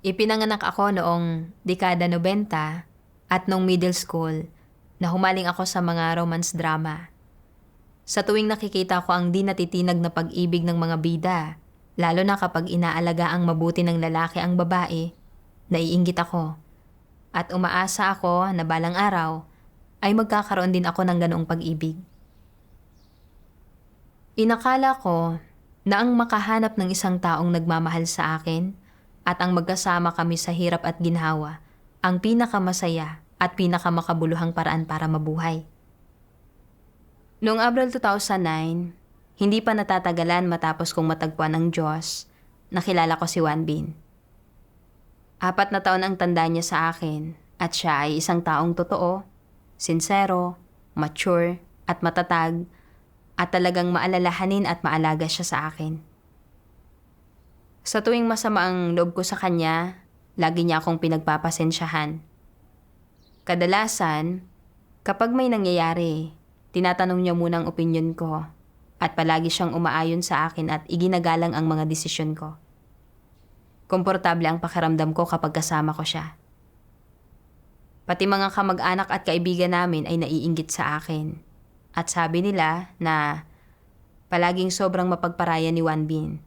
Ipinanganak ako noong dekada 90 at nung middle school na humaling ako sa mga romance drama. Sa tuwing nakikita ko ang di natitinag na pag-ibig ng mga bida, lalo na kapag inaalaga ang mabuti ng lalaki ang babae, naiinggit ako. At umaasa ako na balang araw ay magkakaroon din ako ng ganoong pag-ibig. Inakala ko na ang makahanap ng isang taong nagmamahal sa akin at ang magkasama kami sa hirap at ginhawa ang pinakamasaya at pinakamakabuluhang paraan para mabuhay. Noong Abril 2009, hindi pa natatagalan matapos kong matagpuan ng Diyos, nakilala ko si Juan Bin. 4 na taon ang tanda niya sa akin at siya ay isang taong totoo, sincero, mature at matatag at talagang maalalahanin at maalaga siya sa akin. Sa tuwing masama ang loob ko sa kanya, lagi niya akong pinagpapasensyahan. Kadalasan, kapag may nangyayari, tinatanong niya muna ang opinyon ko at palagi siyang umaayon sa akin at iginagalang ang mga desisyon ko. Komportable ang pakiramdam ko kapag kasama ko siya. Pati mga kamag-anak at kaibigan namin ay naiinggit sa akin. At sabi nila na palaging sobrang mapagparaya ni Juan Bin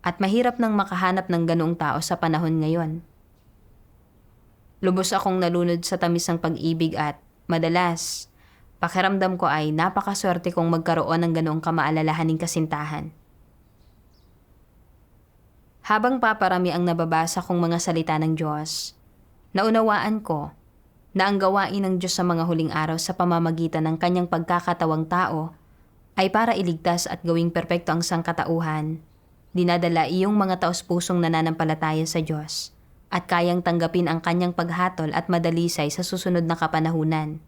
at mahirap nang makahanap ng ganoong tao sa panahon ngayon. Lubos akong nalunod sa tamis ng pag-ibig at madalas, pakiramdam ko ay napakaswerte kong magkaroon ng ganoong kamaalalahaning kasintahan. Habang paparami ang nababasa kong mga salita ng Diyos, naunawaan ko na ang gawain ng Diyos sa mga huling araw sa pamamagitan ng kanyang pagkakatawang tao ay para iligtas at gawing perpekto ang sangkatauhan. Dinadala iyong mga taos-pusong nananampalataya sa Diyos at kayang tanggapin ang kanyang paghatol at madalisay sa susunod na kapanahunan.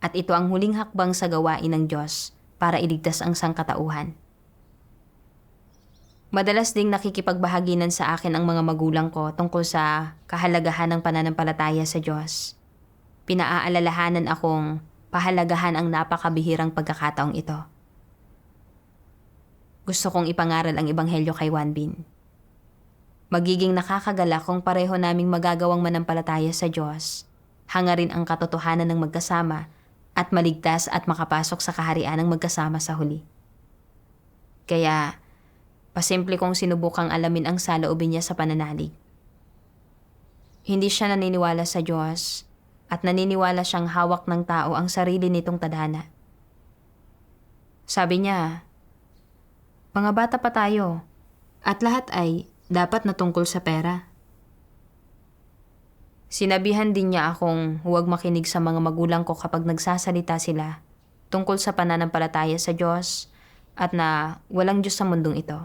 At ito ang huling hakbang sa gawain ng Diyos para iligtas ang sangkatauhan. Madalas ding nakikipagbahaginan sa akin ang mga magulang ko tungkol sa kahalagahan ng pananampalataya sa Diyos. Pinaaalalahanan akong pahalagahan ang napakabihirang pagkakataong ito. Gusto kong ipangaral ang ebanghelyo kay Juan Bin. Magiging nakakagalak kung pareho naming magagawang manampalataya sa Diyos, hangarin ang katotohanan ng magkasama at maligtas at makapasok sa kaharian ng magkasama sa huli. Kaya, pasimple kong sinubukang alamin ang saloobin niya sa pananalig. Hindi siya naniniwala sa Diyos at naniniwala siyang hawak ng tao ang sarili nitong tadhana. Sabi niya, mga bata pa tayo at lahat ay dapat na tungkol sa pera. Sinabihan din niya akong huwag makinig sa mga magulang ko kapag nagsasalita sila tungkol sa pananampalataya sa Diyos at na walang Diyos sa mundong ito.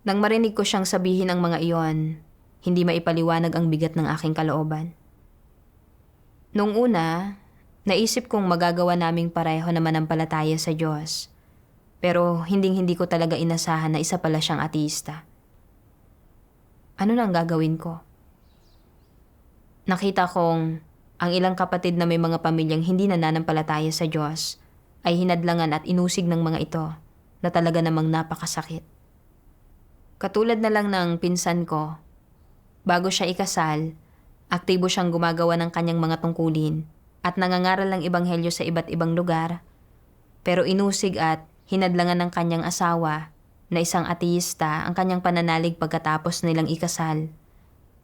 Nang marinig ko siyang sabihin ang mga iyon, hindi maipaliwanag ang bigat ng aking kalooban. Noong una, naisip kong magagawa naming pareho na manampalataya sa Diyos. Pero hinding-hindi ko talaga inasahan na isa pala siyang ateista. Ano na ang gagawin ko? Nakita kong ang ilang kapatid na may mga pamilyang hindi nananampalataya sa Diyos ay hinadlangan at inusig ng mga ito na talaga namang napakasakit. Katulad na lang ng pinsan ko, bago siya ikasal, aktibo siyang gumagawa ng kanyang mga tungkulin at nangangaral ng ebanghelyo sa iba't ibang lugar, pero inusig at hinadlangan ng kanyang asawa na isang ateista ang kanyang pananalig pagkatapos nilang ikasal.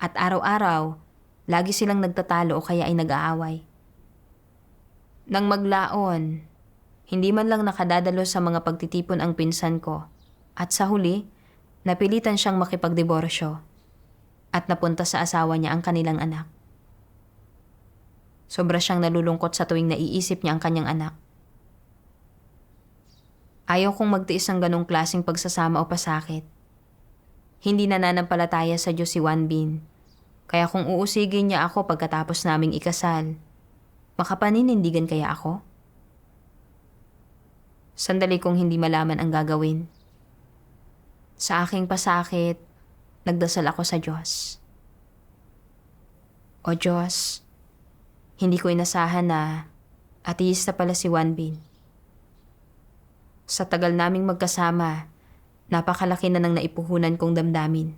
At araw-araw, lagi silang nagtatalo o kaya ay nag-aaway. Nang maglaon, hindi man lang nakadadalo sa mga pagtitipon ang pinsan ko. At sa huli, napilitan siyang makipagdiborsyo at napunta sa asawa niya ang kanilang anak. Sobra siyang nalulungkot sa tuwing naiisip niya ang kanyang anak. Ayaw kong magtiis ng ganong klaseng pagsasama o pasakit. Hindi nananampalataya sa Diyos si Juan Bin, kaya kung uusigin niya ako pagkatapos naming ikasal, makapaninindigan kaya ako? Sandali kong hindi malaman ang gagawin. Sa aking pasakit, nagdasal ako sa Diyos. O Diyos, hindi ko inasahan na ateista pala si Juan Bin. Sa tagal naming magkasama, napakalaki na ng naipuhunan kong damdamin.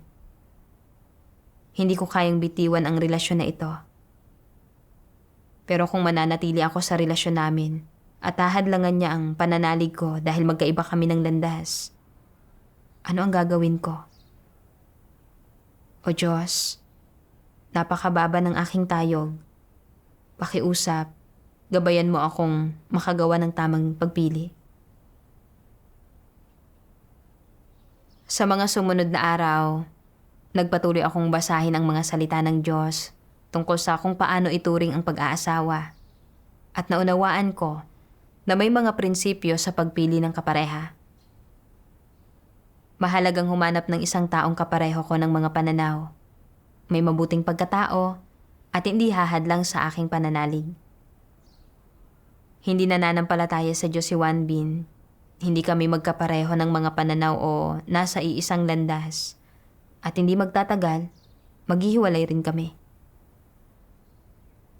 hindi ko kayang bitiwan ang relasyon na ito. Pero kung mananatili ako sa relasyon namin at hahadlangan niya ang pananalig ko dahil magkaiba kami ng landas, ano ang gagawin ko? O Diyos, napakababa ng aking tayog. Pakiusap, gabayan mo akong makagawa ng tamang pagpili. Sa mga sumunod na araw, nagpatuloy akong basahin ang mga salita ng Diyos tungkol sa kung paano ituring ang pag-aasawa. At naunawaan ko na may mga prinsipyo sa pagpili ng kapareha. Mahalagang humanap ng isang taong kapareho ko ng mga pananaw. May mabuting pagkatao at hindi hahadlang sa aking pananalig. Hindi nananampalataya sa Diyos si Juan Bin. Hindi kami magkapareho ng mga pananaw o nasa iisang landas. At hindi magtatagal, maghihiwalay rin kami.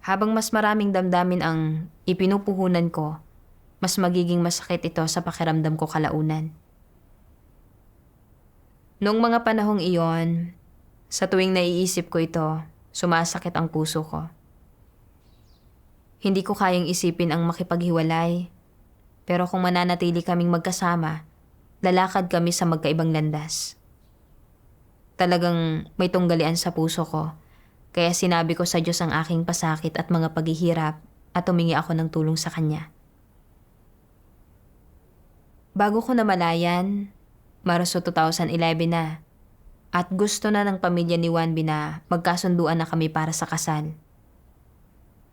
Habang mas maraming damdamin ang ipinupuhunan ko, mas magiging masakit ito sa pakiramdam ko kalaunan. Noong mga panahong iyon, sa tuwing naiisip ko ito, sumasakit ang puso ko. Hindi ko kayang isipin ang makipaghiwalay, pero kung mananatili kaming magkasama, lalakad kami sa magkaibang landas. Talagang may tunggalian sa puso ko, kaya sinabi ko sa Diyos ang aking pasakit at mga paghihirap at humingi ako ng tulong sa Kanya. Bago ko namalayan, Marso 2011 na, at gusto na ng pamilya ni Juan Bin na magkasunduan na kami para sa kasal.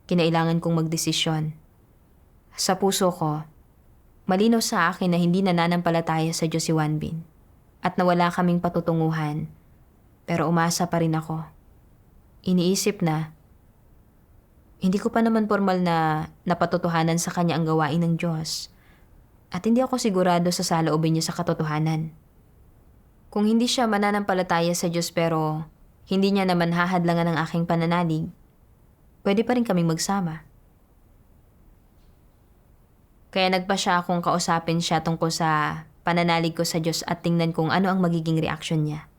Kinailangan kong magdesisyon. Sa puso ko, malinaw sa akin na hindi nananampalataya sa Diyos si Juan Bin at nawala kaming patutunguhan, pero umasa pa rin ako. Iniisip na, hindi ko pa naman formal na napatotohanan sa kanya ang gawain ng Diyos at hindi ako sigurado sa saloobin niya sa katotohanan. Kung hindi siya mananampalataya sa Diyos pero hindi niya naman hahadlangan ang aking pananalig, pwede pa rin kaming magsama. Kaya nagpa siya akong kausapin siya tungkol sa pananalig ko sa Diyos at tingnan kung ano ang magiging reaksyon niya.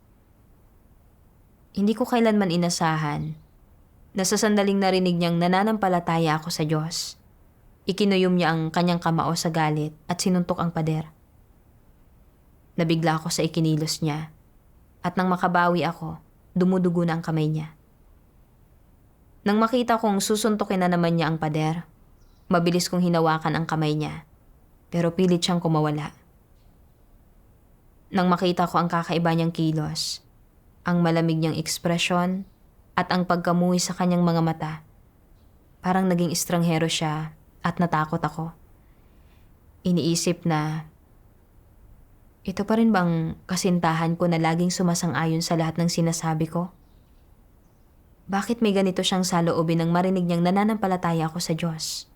Hindi ko kailanman inasahan na sa sandaling narinig niyang nananampalataya ako sa Diyos, ikinuyom niya ang kanyang kamao sa galit at sinuntok ang pader. Nabigla ako sa ikinilos niya at nang makabawi ako, dumudugo na ang kamay niya. Nang makita kong susuntukin na naman niya ang pader, mabilis kong hinawakan ang kamay niya, pero pilit siyang kumawala. Nang makita ko ang kakaiba niyang kilos, ang malamig niyang ekspresyon at ang pagkamuhi sa kanyang mga mata, parang naging estranghero siya at natakot ako. Iniisip na, ito pa rin bang kasintahan ko na laging sumasang-ayon sa lahat ng sinasabi ko? Bakit may ganito siyang saloobin nang marinig niyang nananampalataya ako sa Diyos?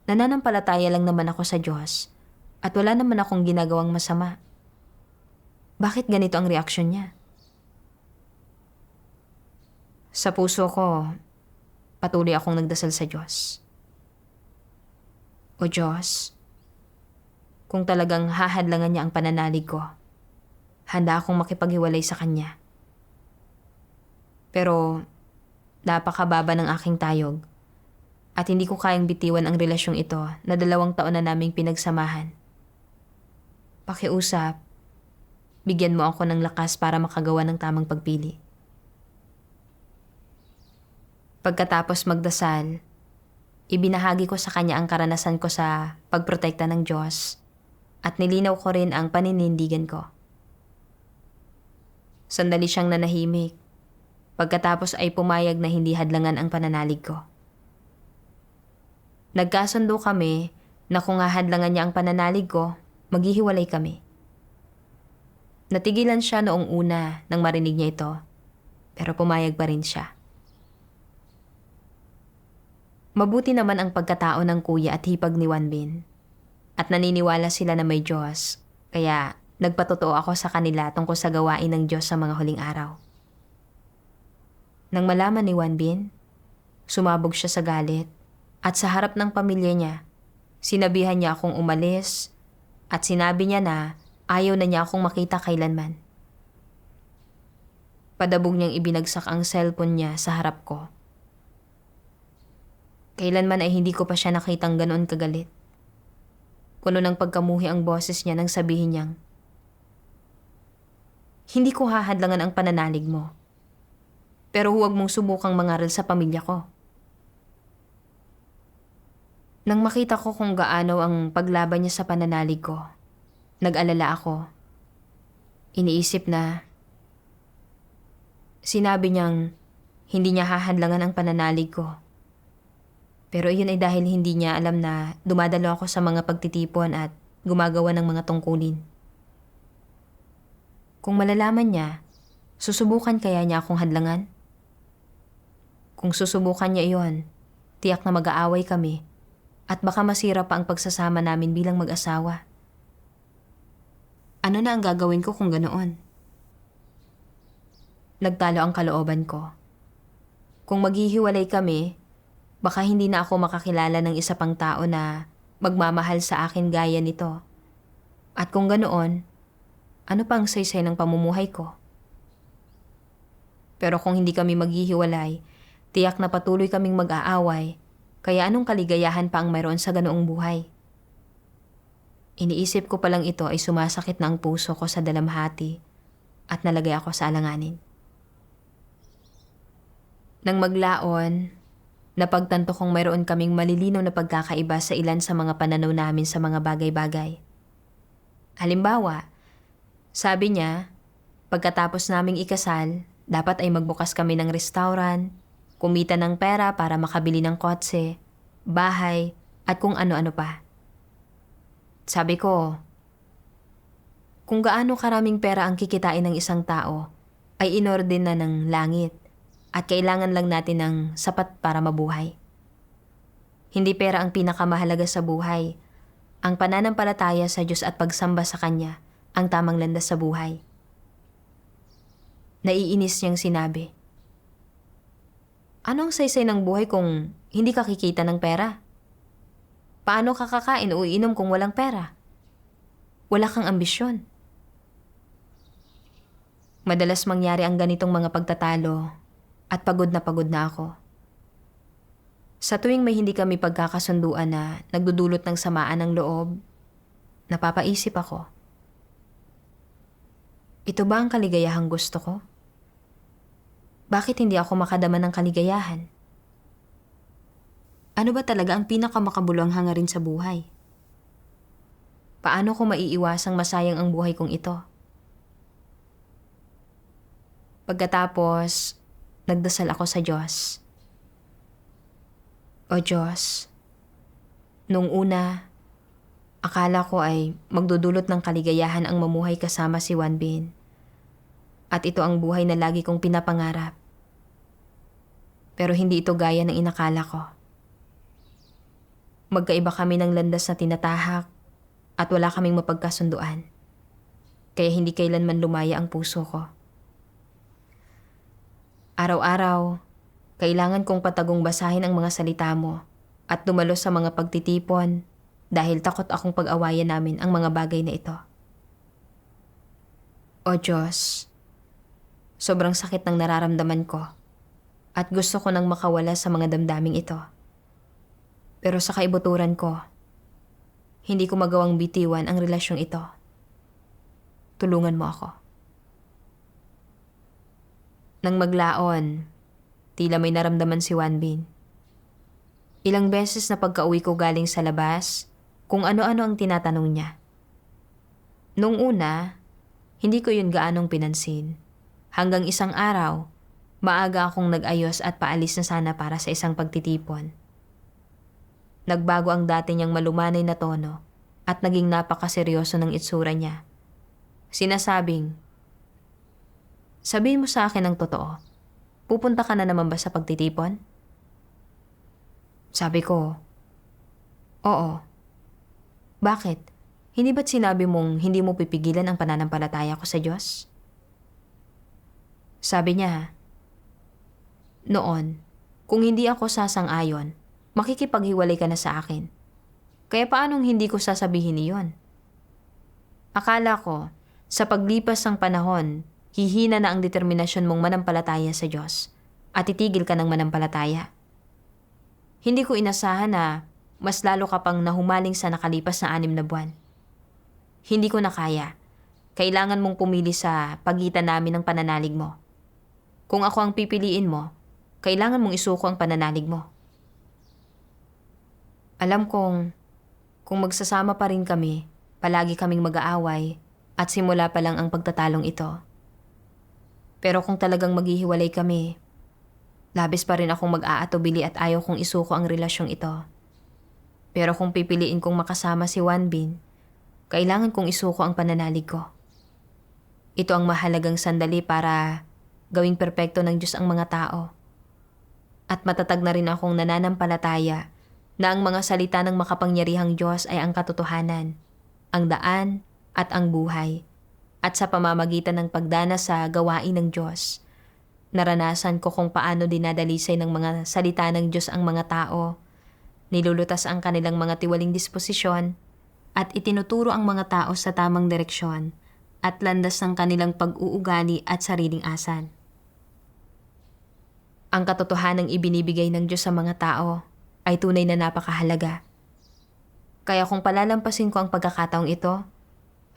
Nananampalataya lang naman ako sa Diyos at wala naman akong ginagawang masama. Bakit ganito ang reaksyon niya? Sa puso ko, patuloy akong nagdasal sa Diyos. O Diyos, kung talagang hahadlangan niya ang pananalig ko, handa akong makipaghiwalay sa Kanya. Pero napakababa ng aking tayog at hindi ko kayang bitiwan ang relasyong ito na 2 taon na naming pinagsamahan. Pakiusap, bigyan mo ako ng lakas para makagawa ng tamang pagpili. Pagkatapos magdasal, ibinahagi ko sa Kanya ang karanasan ko sa pagprotekta ng Diyos at nilinaw ko rin ang paninindigan ko. Sandali siyang nanahimik. Pagkatapos ay pumayag na hindi hadlangan ang pananalig ko. Nagkasundo kami na kung hahadlangan niya ang pananalig ko, maghihiwalay kami. Natigilan siya noong una nang marinig niya ito, pero pumayag pa rin siya. Mabuti naman ang pagkatao ng kuya at hipag ni Juan Bin. At naniniwala sila na may Diyos, kaya nagpatotoo ako sa kanila tungkol sa gawain ng Diyos sa mga huling araw. Nang malaman ni Juan Bin, sumabog siya sa galit at sa harap ng pamilya niya, sinabihan niya akong umalis at sinabi niya na ayaw na niya akong makita kailanman. Padabog niyang ibinagsak ang cellphone niya sa harap ko. Kailanman ay hindi ko pa siya nakitang ganoon kagalit. Puno ng pagkamuhi ang boses niya nang sabihin niyang, "Hindi ko hahadlangan ang pananalig mo. Pero huwag mong subukang mangaral sa pamilya ko." Nang makita ko kung gaano ang paglaban niya sa pananalig ko, nag-alala ako. Iniisip na sinabi niyang hindi niya hahadlangan ang pananalig ko. Pero iyon ay dahil hindi niya alam na dumadalo ako sa mga pagtitipon at gumagawa ng mga tungkulin. Kung malalaman niya, susubukan kaya niya akong hadlangan? Kung susubukan niya iyon, tiyak na mag-aaway kami at baka masira pa ang pagsasama namin bilang mag-asawa. Ano na ang gagawin ko kung ganoon? Nagtalo ang kalooban ko. Kung maghihiwalay kami, baka hindi na ako makakilala ng isa pang tao na magmamahal sa akin gaya nito. At kung ganoon, ano pa ang saysay ng pamumuhay ko? Pero kung hindi kami maghihiwalay, tiyak na patuloy kaming mag-aaway, kaya anong kaligayahan pa ang mayroon sa ganoong buhay? Iniisip ko palang ito ay sumasakit na ang puso ko sa dalamhati at nalagay ako sa alanganin. Nang maglaon, napagtanto kong mayroon kaming malilinaw na pagkakaiba sa ilan sa mga pananaw namin sa mga bagay-bagay. Halimbawa, sabi niya, pagkatapos naming ikasal, dapat ay magbukas kami ng restaurant, kumita ng pera para makabili ng kotse, bahay, at kung ano-ano pa. Sabi ko, kung gaano karaming pera ang kikitain ng isang tao, ay inorden na ng langit at kailangan lang natin ng sapat para mabuhay. Hindi pera ang pinakamahalaga sa buhay. Ang pananampalataya sa Diyos at pagsamba sa Kanya ang tamang landas sa buhay. Naiinis niyang sinabi, "Ano ang saysay ng buhay kung hindi ka kikita ng pera? Paano ka kakain o iinom kung walang pera? Wala kang ambisyon." Madalas mangyari ang ganitong mga pagtatalo at pagod na ako. Sa tuwing may hindi kami pagkakasunduan na nagdudulot ng samaan ng loob, napapaisip ako, ito ba ang kaligayahang gusto ko? Bakit hindi ako makadama ng kaligayahan? Ano ba talaga ang pinakamakabuluhang hangarin sa buhay? Paano ko maiiwasang masayang ang buhay kong ito? Pagkatapos, nagdasal ako sa Diyos. O Diyos, nung una, akala ko ay magdudulot ng kaligayahan ang mamuhay kasama si Juan Bin. At ito ang buhay na lagi kong pinapangarap. Pero hindi ito gaya ng inakala ko. Magkaiba kami ng landas na tinatahak at wala kaming mapagkasunduan. Kaya hindi kailanman lumaya ang puso ko. Araw-araw, kailangan kong patagong basahin ang mga salita mo at dumalo sa mga pagtitipon dahil takot akong pag-awayan namin ang mga bagay na ito. O Diyos, sobrang sakit ng nararamdaman ko at gusto ko nang makawala sa mga damdaming ito. Pero sa kaibuturan ko, hindi ko magawang bitiwan ang relasyong ito. Tulungan mo ako. Nang maglaon, tila may naramdaman si Juan Bin. Ilang beses na pagka-uwi ko galing sa labas, kung ano-ano ang tinatanong niya. Nung una, hindi ko yun gaanong pinansin. Hanggang isang araw, maaga akong nag-ayos at paalis na sana para sa isang pagtitipon. Nagbago ang dati niyang malumanay na tono at naging napakaseryoso ng itsura niya. Sinasabing, "Sabihin mo sa akin ang totoo. Pupunta ka na naman ba sa pagtitipon?" Sabi ko, "Oo." "Bakit? Hindi ba't sinabi mong hindi mo pipigilan ang pananampalataya ko sa Diyos?" Sabi niya, "Noon, kung hindi ako sasang-ayon, makikipaghiwalay ka na sa akin. Kaya paanong hindi ko sasabihin iyon? Akala ko, sa paglipas ng panahon, hihina na ang determinasyon mong manampalataya sa Diyos at titigil ka ng manampalataya. Hindi ko inasahan na mas lalo ka pang nahumaling sa nakalipas na 6 na buwan. Hindi ko na kaya. Kailangan mong pumili sa pagitan namin ng pananalig mo. Kung ako ang pipiliin mo, kailangan mong isuko ang pananalig mo. Alam kong kung magsasama pa rin kami, palagi kaming mag-aaway at simula pa lang ang pagtatalong ito. Pero kung talagang maghihiwalay kami, labis pa rin akong mag-aatubili at ayaw kong isuko ang relasyong ito. Pero kung pipiliin kong makasama si Juan Bin, kailangan kong isuko ang pananalig ko. Ito ang mahalagang sandali para gawing perpekto ng Diyos ang mga tao. At matatag na rin akong nananampalataya na ang mga salita ng makapangyarihang Diyos ay ang katotohanan, ang daan at ang buhay. At sa pamamagitan ng pagdana sa gawain ng Diyos, naranasan ko kung paano dinadalisay ng mga salita ng Diyos ang mga tao, nilulutas ang kanilang mga tiwaling disposisyon, at itinuturo ang mga tao sa tamang direksyon at landas ng kanilang pag-uugali at sariling asan. Ang katotohanang ibinibigay ng Diyos sa mga tao ay tunay na napakahalaga. Kaya kung palalampasin ko ang pagkakataong ito,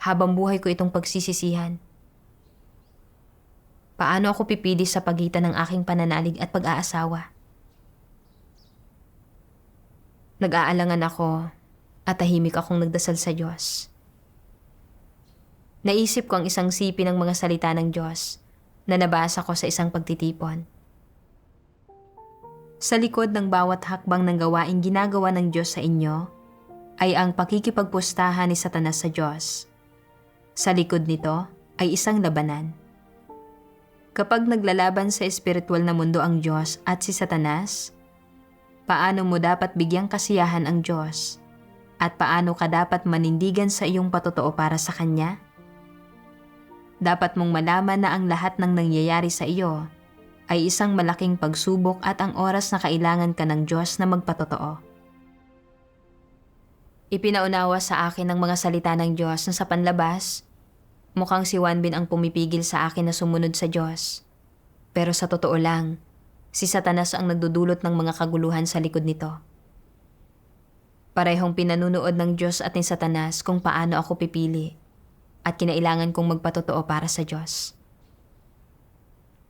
habang buhay ko itong pagsisisihan. Paano ako pipili sa pagitan ng aking pananalig at pag-aasawa? Nag-aalangan ako at tahimik akong nagdasal sa Diyos. Naisip ko ang isang sipi ng mga salita ng Diyos na nabasa ko sa isang pagtitipon. Sa likod ng bawat hakbang ng gawaing ginagawa ng Diyos sa inyo ay ang pakikipagpustahan ni Satanas sa Diyos. Sa likod nito ay isang labanan. Kapag naglalaban sa espiritual na mundo ang Diyos at si Satanas, paano mo dapat bigyang kasiyahan ang Diyos? At paano ka dapat manindigan sa iyong patotoo para sa Kanya? Dapat mong malaman na ang lahat ng nangyayari sa iyo ay isang malaking pagsubok at ang oras na kailangan ka ng Diyos na magpatotoo. Ipinaunawa sa akin ng mga salita ng Diyos na sa panlabas, mukhang si Juan Bin ang pumipigil sa akin na sumunod sa Diyos. Pero sa totoo lang, si Satanas ang nagdudulot ng mga kaguluhan sa likod nito. Parehong pinanunood ng Diyos at ni Satanas kung paano ako pipili at kinailangan kong magpatotoo para sa Diyos.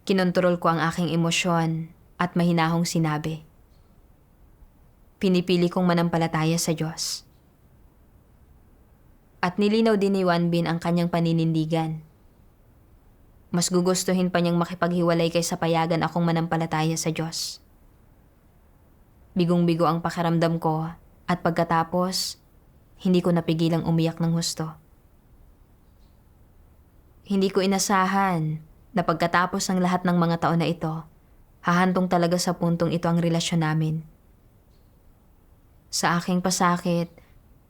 Kinontrol ko ang aking emosyon at mahinahong sinabi. Pinipili kong manampalataya sa Diyos. At nilinaw din ni Juan Bin ang kanyang paninindigan. Mas gugustuhin pa niyang makipaghiwalay kaysa payagan akong manampalataya sa Diyos. Bigong-bigo ang pakiramdam ko at pagkatapos, hindi ko napigilang umiyak ng husto. Hindi ko inasahan na pagkatapos ng lahat ng mga taon na ito, hahantong talaga sa puntong ito ang relasyon namin. Sa aking pasakit,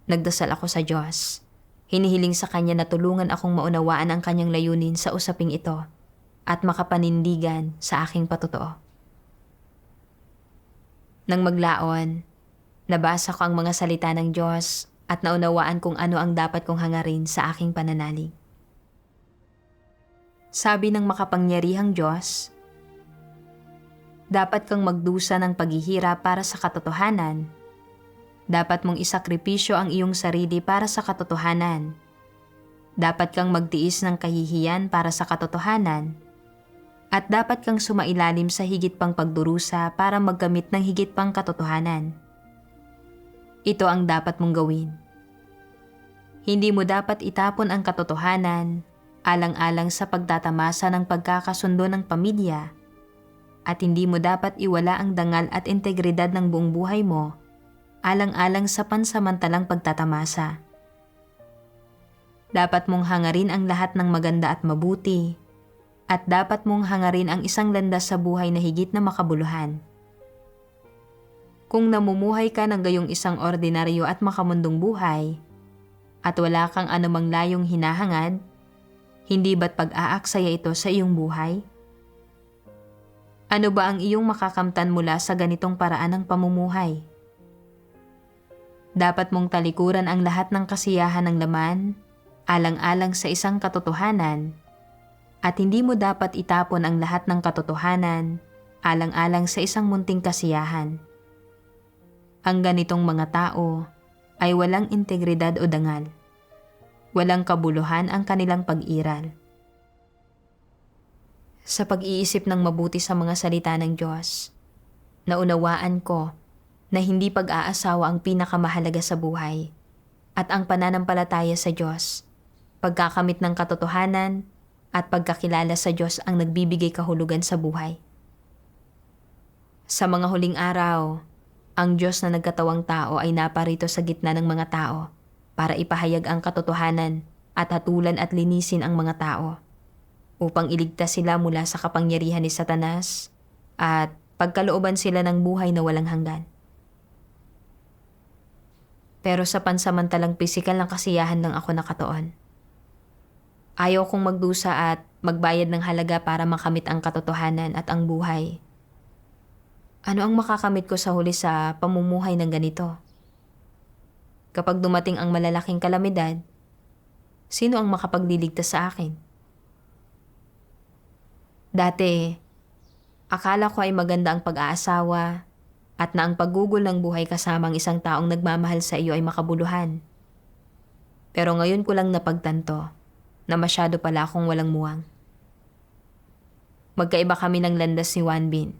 nagdasal ako sa Diyos. Hinihiling sa Kanya na tulungan akong maunawaan ang Kanyang layunin sa usaping ito at makapanindigan sa aking patotoo. Nang maglaon, nabasa ko ang mga salita ng Diyos at naunawaan kung ano ang dapat kong hangarin sa aking pananalig. Sabi ng makapangyarihang Diyos, dapat kang magdusa ng paghihirap para sa katotohanan. Dapat mong isakripisyo ang iyong sarili para sa katotohanan. Dapat kang magtiis ng kahihiyan para sa katotohanan. At dapat kang sumailalim sa higit pang pagdurusa para magkamit ng higit pang katotohanan. Ito ang dapat mong gawin. Hindi mo dapat itapon ang katotohanan alang-alang sa pagtatamasa ng pagkakasundo ng pamilya. At hindi mo dapat iwala ang dangal at integridad ng buong buhay mo alang-alang sa pansamantalang pagtatamasa. Dapat mong hangarin ang lahat ng maganda at mabuti, at dapat mong hangarin ang isang landas sa buhay na higit na makabuluhan. Kung namumuhay ka ng gayong isang ordinaryo at makamundong buhay, at wala kang anumang layong hinahangad, hindi ba't pag-aaksaya ito sa iyong buhay? Ano ba ang iyong makakamtan mula sa ganitong paraan ng pamumuhay? Dapat mong talikuran ang lahat ng kasiyahan ng laman, alang-alang sa isang katotohanan, At hindi mo dapat itapon ang lahat ng katotohanan alang-alang sa isang munting kasiyahan. Ang ganitong mga tao ay walang integridad o dangal. Walang kabuluhan ang kanilang pag-iral. Sa pag-iisip ng mabuti sa mga salita ng Diyos, naunawaan ko na hindi pag-aasawa ang pinakamahalaga sa buhay at ang pananampalataya sa Diyos, pagkakamit ng katotohanan at pagkakilala sa Diyos ang nagbibigay kahulugan sa buhay. Sa mga huling araw, ang Diyos na nagkatawang tao ay naparito sa gitna ng mga tao para ipahayag ang katotohanan at hatulan at linisin ang mga tao upang iligtas sila mula sa kapangyarihan ni Satanas at pagkalooban sila ng buhay na walang hanggan. Pero sa pansamantalang pisikal ng kasiyahan lang ako nakatuon. Ayaw kong magdusa at magbayad ng halaga para makamit ang katotohanan at ang buhay. Ano ang makakamit ko sa huli sa pamumuhay ng ganito? Kapag dumating ang malalaking kalamidad, sino ang makapagliligtas sa akin? Dati, akala ko ay maganda ang pag-aasawa at na ang paggugol ng buhay kasamang isang taong nagmamahal sa iyo ay makabuluhan. Pero ngayon ko lang napagtanto na masyado pala akong walang muwang. Magkaiba kami ng landas ni Juan Bin.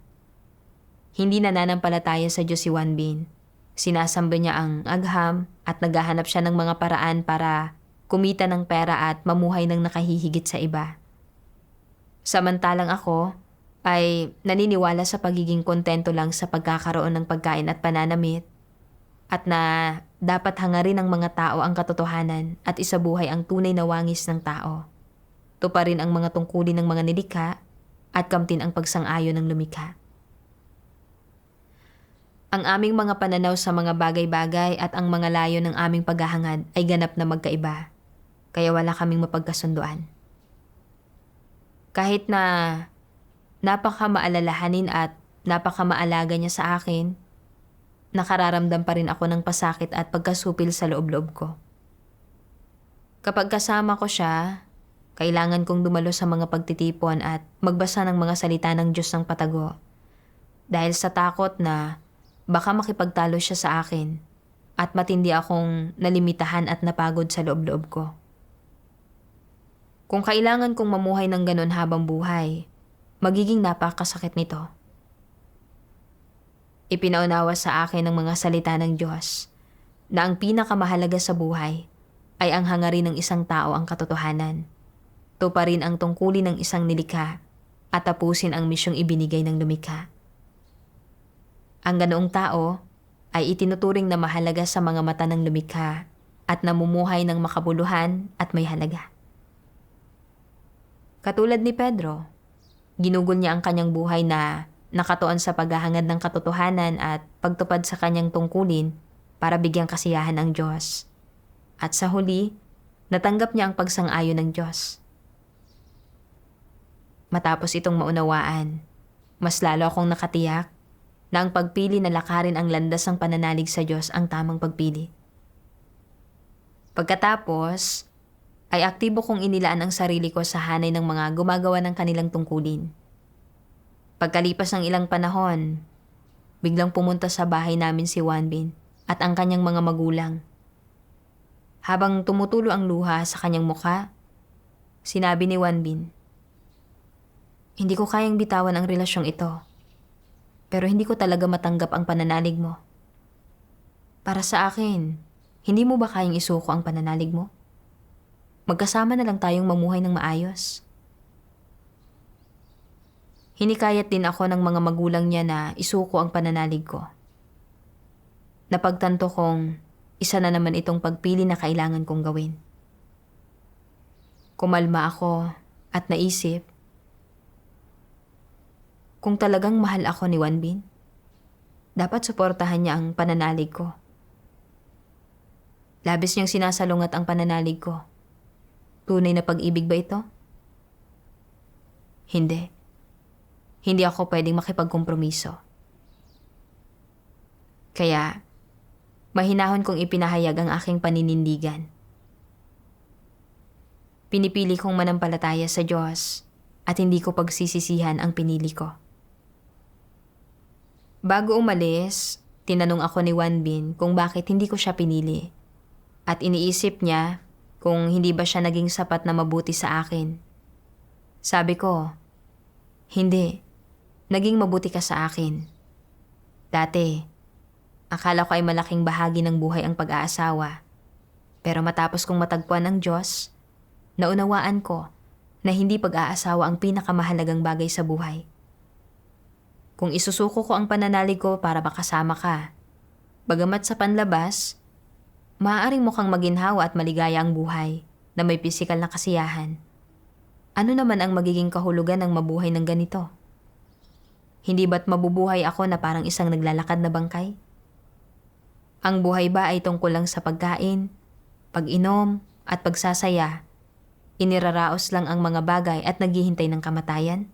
Hindi nananampalataya sa Diyos si Juan Bin. Sinasamba niya ang agham at naghahanap siya ng mga paraan para kumita ng pera at mamuhay ng nakahihigit sa iba. Samantalang ako ay naniniwala sa pagiging kontento lang sa pagkakaroon ng pagkain at pananamit at na dapat hangarin ng mga tao ang katotohanan at isabuhay ang tunay na wangis ng tao. Tuparin ang mga tungkulin ng mga nilikha at kamtin ang pagsang-ayon ng lumikha. Ang aming mga pananaw sa mga bagay-bagay at ang mga layo ng aming paghahangad ay ganap na magkaiba, kaya wala kaming mapagkasunduan. Kahit na napakamaalalahanin at napakamaalaga niya sa akin, nakararamdam pa rin ako ng pasakit at pagkasupil sa loob-loob ko. Kapag kasama ko siya, kailangan kong dumalo sa mga pagtitipon at magbasa ng mga salita ng Diyos ng patago dahil sa takot na baka makipagtalo siya sa akin at matindi akong nalimitahan at napagod sa loob-loob ko. Kung kailangan kong mamuhay ng ganon habang buhay, magiging napakasakit nito. Ipinaunawa sa akin ng mga salita ng Diyos na ang pinakamahalaga sa buhay ay ang hangarin ng isang tao ang katotohanan, tuparin ang tungkulin ng isang nilikha at tapusin ang misyong ibinigay ng lumikha. Ang ganoong tao ay itinuturing na mahalaga sa mga mata ng lumikha at namumuhay ng makabuluhan at may halaga. Katulad ni Pedro, ginugol niya ang kanyang buhay na nakatuon sa paghahangad ng katotohanan at pagtupad sa kanyang tungkulin para bigyang kasiyahan ang Diyos. At sa huli, natanggap niya ang pagsang-ayon ng Diyos. Matapos itong maunawaan, mas lalo akong nakatiyak na ang pagpili na lakarin ang landas ng pananalig sa Diyos ang tamang pagpili. Pagkatapos, ay aktibo kong inilaan ang sarili ko sa hanay ng mga gumagawa ng kanilang tungkulin. Pagkalipas ng ilang panahon, biglang pumunta sa bahay namin si Juan Bin at ang kanyang mga magulang. Habang tumutulo ang luha sa kanyang mukha, sinabi ni Juan Bin, "Hindi ko kayang bitawan ang relasyong ito, pero hindi ko talaga matanggap ang pananalig mo. Para sa akin, hindi mo ba kayang isuko ang pananalig mo? Magkasama na lang tayong mamuhay ng maayos." Hinikayat din ako ng mga magulang niya na isuko ang pananalig ko. Napagtanto kong isa na naman itong pagpili na kailangan kong gawin. Kumalma ako at naisip, kung talagang mahal ako ni Juan Bin, dapat suportahan niya ang pananalig ko. Labis niyang sinasalungat ang pananalig ko. Tunay na pag-ibig ba ito? Hindi. Hindi ako pwedeng makipagkompromiso. Kaya, mahinahon kong ipinahayag ang aking paninindigan. Pinipili kong manampalataya sa Diyos at hindi ko pagsisisihan ang pinili ko. Bago umalis, tinanong ako ni Wanbin kung bakit hindi ko siya pinili at iniisip niya kung hindi ba siya naging sapat na mabuti sa akin. Sabi ko, hindi, naging mabuti ka sa akin. Dati, akala ko ay malaking bahagi ng buhay ang pag-aasawa. Pero matapos kong matagpuan ng Diyos, naunawaan ko na hindi pag-aasawa ang pinakamahalagang bagay sa buhay. Kung isusuko ko ang pananalig ko para makasama ka, bagamat sa panlabas, maaaring mukhang maginhawa at maligaya ang buhay na may pisikal na kasiyahan. Ano naman ang magiging kahulugan ng mabuhay ng ganito? Hindi ba't mabubuhay ako na parang isang naglalakad na bangkay? Ang buhay ba ay tungkol lang sa pagkain, pag-inom at pagsasaya? Iniraraos lang ang mga bagay at naghihintay ng kamatayan?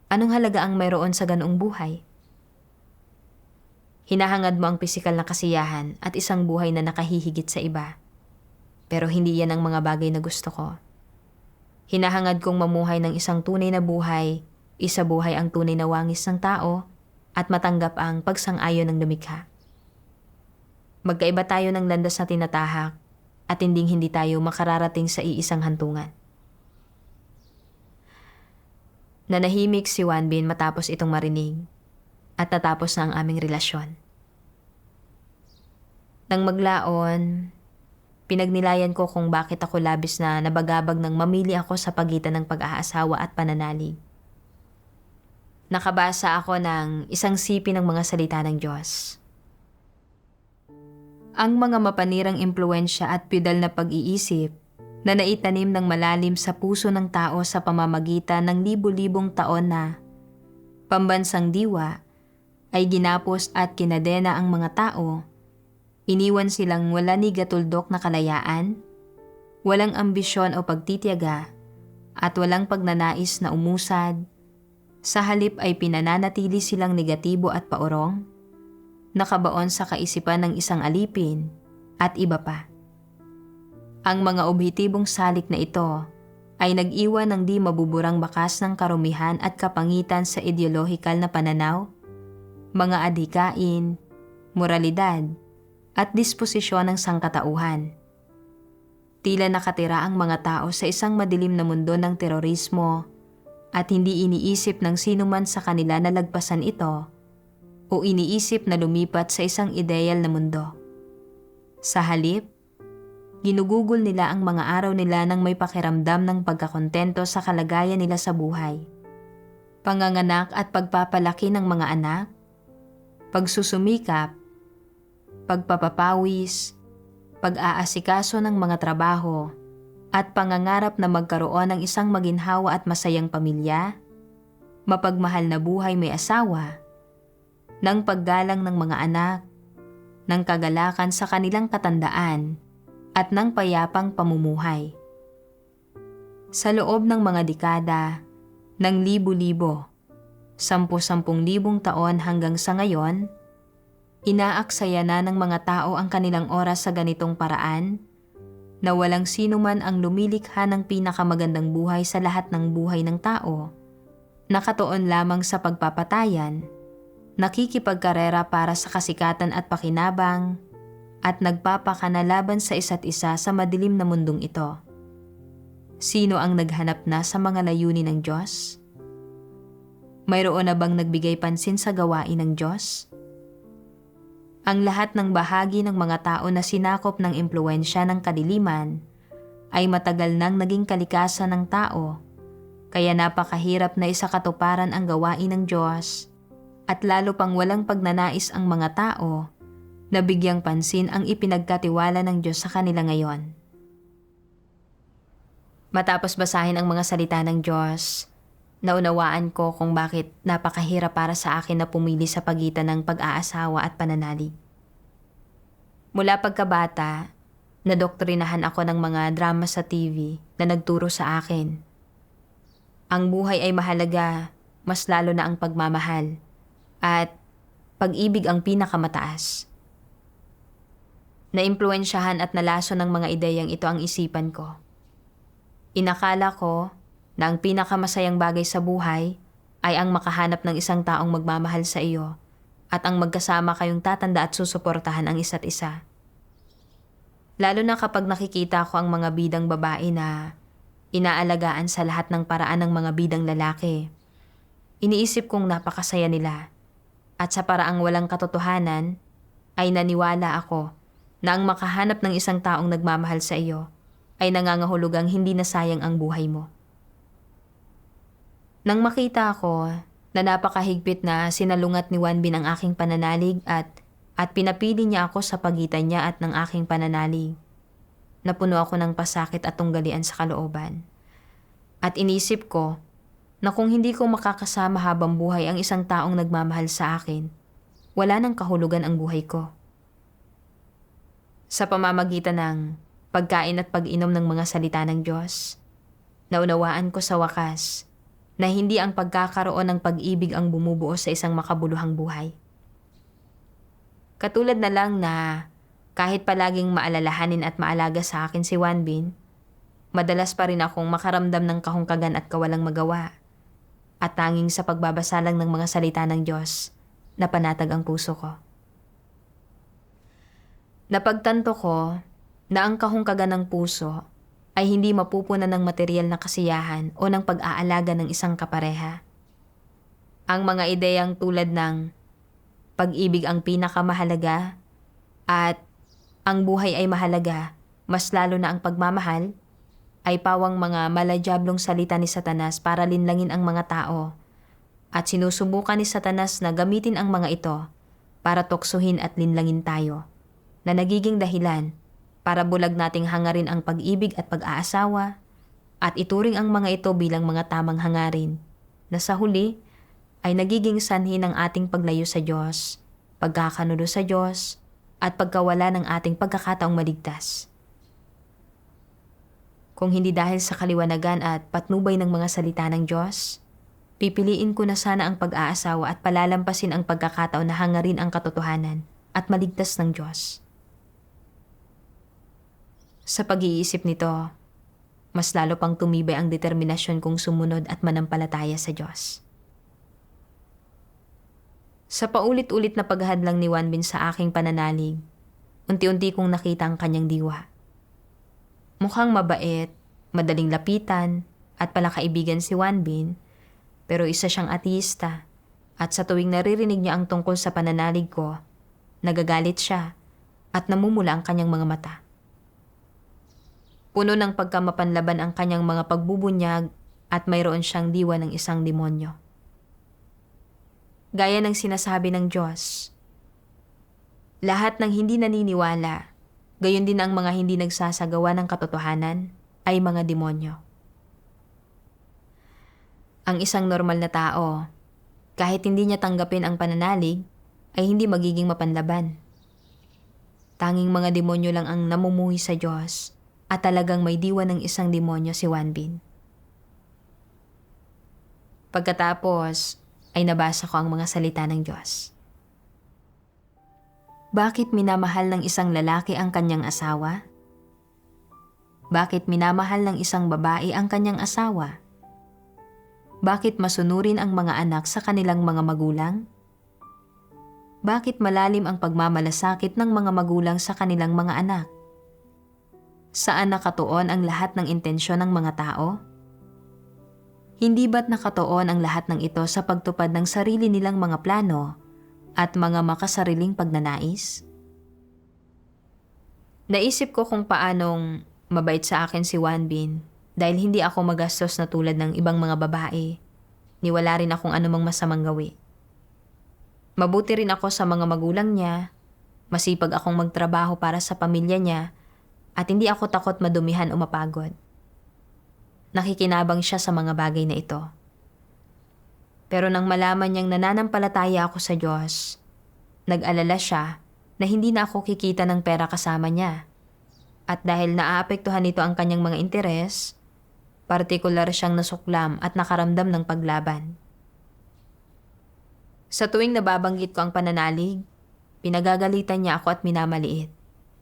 Anong halaga ang mayroon sa ganoong buhay? Hinahangad mo ang pisikal na kasiyahan at isang buhay na nakahihigit sa iba. Pero hindi yan ang mga bagay na gusto ko. Hinahangad kong mamuhay ng isang tunay na buhay, isabuhay ang tunay na wangis ng tao, at matanggap ang pagsang-ayon ng lumikha. Magkaiba tayo ng landas na tinatahak, at hindi tayo makararating sa iisang hantungan. Nanahimik si Wanbin matapos itong marinig, at natapos na ang aming relasyon. Nang maglaon, pinagnilayan ko kung bakit ako labis na nabagabag nang mamili ako sa pagitan ng pag-aasawa at pananalig. Nakabasa ako ng isang sipi ng mga salita ng Diyos. Ang mga mapanirang impluensya at pidal na pag-iisip na naitanim ng malalim sa puso ng tao sa pamamagitan ng libu-libong taon na pambansang diwa ay ginapos at kinadena ang mga tao. Iniwan silang wala ni gatuldok na kalayaan, walang ambisyon o pagtitiyaga, at walang pagnanais na umusad. Sa halip ay pinananatili silang negatibo at paurong, nakabaon sa kaisipan ng isang alipin, at iba pa. Ang mga objetibong salik na ito ay nag-iwan ng di mabuburang bakas ng karumihan at kapangitan sa ideolohikal na pananaw, mga adhikain, moralidad, at disposisyon ng sangkatauhan. Tila nakatira ang mga tao sa isang madilim na mundo ng terorismo at hindi iniisip ng sino man sa kanila na lagpasan ito o iniisip na lumipat sa isang ideal na mundo. Sa halip, ginugugol nila ang mga araw nila ng may pakiramdam ng pagkakontento sa kalagayan nila sa buhay. Panganganak at pagpapalaki ng mga anak, pagsusumikap, pagpapapawis, pag-aasikaso ng mga trabaho, at pangangarap na magkaroon ng isang maginhawa at masayang pamilya, mapagmahal na buhay may asawa, ng paggalang ng mga anak, ng kagalakan sa kanilang katandaan, at ng payapang pamumuhay. Sa loob ng mga dekada, ng libu-libo, 10,000 taon hanggang sa ngayon, inaaksaya na ng mga tao ang kanilang oras sa ganitong paraan na walang sino man ang lumilikha ng pinakamagandang buhay sa lahat ng buhay ng tao, nakatuon lamang sa pagpapatayan, nakikipagkarera para sa kasikatan at pakinabang, at nagpapakanalaban sa isa't isa sa madilim na mundong ito. Sino ang naghanap na sa mga layunin ng Diyos? Mayroon na bang nagbigay pansin sa gawain ng Diyos? Ang lahat ng bahagi ng mga tao na sinakop ng impluensya ng kadiliman ay matagal nang naging kalikasan ng tao, kaya napakahirap na isakatuparan ang gawain ng Diyos at lalo pang walang pagnanais ang mga tao na bigyang pansin ang ipinagkatiwala ng Diyos sa kanila ngayon. Matapos basahin ang mga salita ng Diyos, naunawaan ko kung bakit napakahirap para sa akin na pumili sa pagitan ng pag-aasawa at pananalig. Mula pagkabata, nadoktrinahan ako ng mga drama sa TV na nagturo sa akin. Ang buhay ay mahalaga, mas lalo na ang pagmamahal, at pag-ibig ang pinakamataas. Naimpluwensyahan at nalaso ng mga ideyang ito ang isipan ko. Inakala ko, na ang pinakamasayang bagay sa buhay ay ang makahanap ng isang taong magmamahal sa iyo at ang magkasama kayong tatanda at susuportahan ang isa't isa. Lalo na kapag nakikita ko ang mga bidang babae na inaalagaan sa lahat ng paraan ng mga bidang lalaki. Iniisip kong napakasaya nila at sa paraang walang katotohanan ay naniwala ako na ang makahanap ng isang taong nagmamahal sa iyo ay nangangahulugang hindi na sayang ang buhay mo. Nang makita ko na napakahigpit na sinalungat ni Wanbin ang aking pananalig at pinapili niya ako sa pagitan niya at ng aking pananalig, napuno ako ng pasakit at tunggalian sa kalooban. At inisip ko na kung hindi ko makakasama habang buhay ang isang taong nagmamahal sa akin, wala nang kahulugan ang buhay ko. Sa pamamagitan ng pagkain at pag-inom ng mga salita ng Diyos, naunawaan ko sa wakas na hindi ang pagkakaroon ng pag-ibig ang bumubuo sa isang makabuluhang buhay. Katulad na lang na kahit palaging maalalahanin at maalaga sa akin si Wanbin, madalas pa rin akong makaramdam ng kahungkagan at kawalang magawa at tanging sa pagbabasa lang ng mga salita ng Diyos na panatag ang puso ko. Napagtanto ko na ang kahungkagan ng puso ay hindi mapupunan ng material na kasiyahan o ng pag-aalaga ng isang kapareha. Ang mga ideyang tulad ng pag-ibig ang pinakamahalaga at ang buhay ay mahalaga, mas lalo na ang pagmamahal, ay pawang mga malajablong salita ni Satanas para linlangin ang mga tao at sinusubukan ni Satanas na gamitin ang mga ito para tuksuhin at linlangin tayo na nagiging dahilan para bulag nating hangarin ang pag-ibig at pag-aasawa at ituring ang mga ito bilang mga tamang hangarin na sa huli ay nagiging sanhi ng ating paglayo sa Diyos, pagkakanulo sa Diyos at pagkawala ng ating pagkakataong maligtas. Kung hindi dahil sa kaliwanagan at patnubay ng mga salita ng Diyos, pipiliin ko na sana ang pag-aasawa at palalampasin ang pagkakataon na hangarin ang katotohanan at maligtas ng Diyos. Sa pag-iisip nito, mas lalo pang tumibay ang determinasyon kong sumunod at manampalataya sa Diyos. Sa paulit-ulit na paghadlang ni Wanbin sa aking pananalig, unti-unti kong nakita ang kanyang diwa. Mukhang mabait, madaling lapitan, at palakaibigan si Wanbin, pero isa siyang ateista, at sa tuwing naririnig niya ang tungkol sa pananalig ko, nagagalit siya at namumula ang kanyang mga mata. Puno ng pagkamapanlaban ang kanyang mga pagbubunyag at mayroon siyang diwa ng isang demonyo. Gaya ng sinasabi ng Diyos, lahat ng hindi naniniwala, gayon din ang mga hindi nagsasagawa ng katotohanan, ay mga demonyo. Ang isang normal na tao, kahit hindi niya tanggapin ang pananalig, ay hindi magiging mapanlaban. Tanging mga demonyo lang ang namumuhi sa Diyos at talagang may diwa ng isang demonyo si Wanbin. Pagkatapos ay nabasa ko ang mga salita ng Diyos. Bakit minamahal ng isang lalaki ang kanyang asawa? Bakit minamahal ng isang babae ang kanyang asawa? Bakit masunurin ang mga anak sa kanilang mga magulang? Bakit malalim ang pagmamalasakit ng mga magulang sa kanilang mga anak? Saan nakatuon ang lahat ng intensyon ng mga tao? Hindi ba't nakatuon ang lahat ng ito sa pagtupad ng sarili nilang mga plano at mga makasariling pagnanais? Naisip ko kung paanong mabait sa akin si Wanbin dahil hindi ako magastos na tulad ng ibang mga babae. Niwala rin akong anumang masamang gawi. Mabuti rin ako sa mga magulang niya, masipag akong magtrabaho para sa pamilya niya, at hindi ako takot madumihan o mapagod. Nakikinabang siya sa mga bagay na ito. Pero nang malaman niyang nananampalataya ako sa Diyos, nag-alala siya na hindi na ako kikita ng pera kasama niya. At dahil naaapektuhan nito ang kanyang mga interes, partikular siyang nasuklam at nakaramdam ng paglaban. Sa tuwing nababanggit ko ang pananalig, pinagagalitan niya ako at minamaliit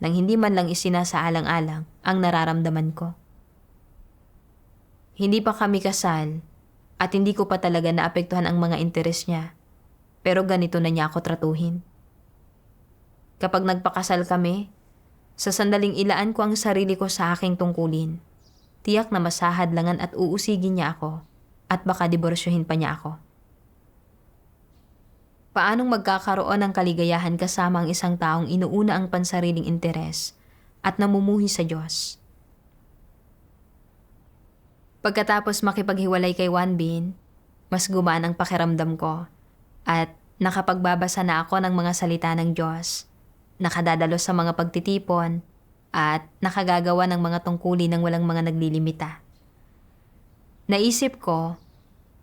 nang hindi man lang isinasaalang-alang ang nararamdaman ko. Hindi pa kami kasal at hindi ko pa talaga naapektuhan ang mga interes niya. Pero ganito na niya ako tratuhin. Kapag nagpakasal kami, sa sandaling ilaan ko ang sarili ko sa aking tungkulin. Tiyak na masahadlangan at uusigin niya ako at baka diborsyohin pa niya ako. Paanong magkakaroon ng kaligayahan kasama ang isang taong inuuna ang pansariling interes at namumuhi sa Diyos? Pagkatapos makipaghiwalay kay Juan Bin, mas gumaan ang pakiramdam ko at nakapagbabasa na ako ng mga salita ng Diyos, nakadadalo sa mga pagtitipon at nakagagawa ng mga tungkulin ng walang mga naglilimita. Naisip ko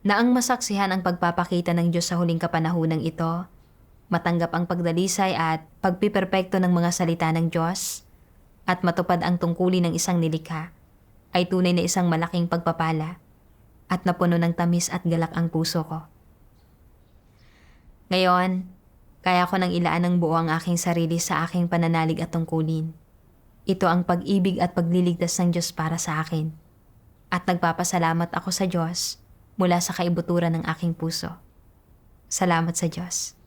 na ang masaksihan ang pagpapakita ng Diyos sa huling kapanahunang ito, matanggap ang pagdalisay at pagpiperpekto ng mga salita ng Diyos, at matupad ang tungkulin ng isang nilikha, ay tunay na isang malaking pagpapala at napuno ng tamis at galak ang puso ko. Ngayon, kaya ko nang ilaan ng buo ang aking sarili sa aking pananalig at tungkulin. Ito ang pag-ibig at pagliligtas ng Diyos para sa akin. At nagpapasalamat ako sa Diyos mula sa kaibuturan ng aking puso. Salamat sa Diyos.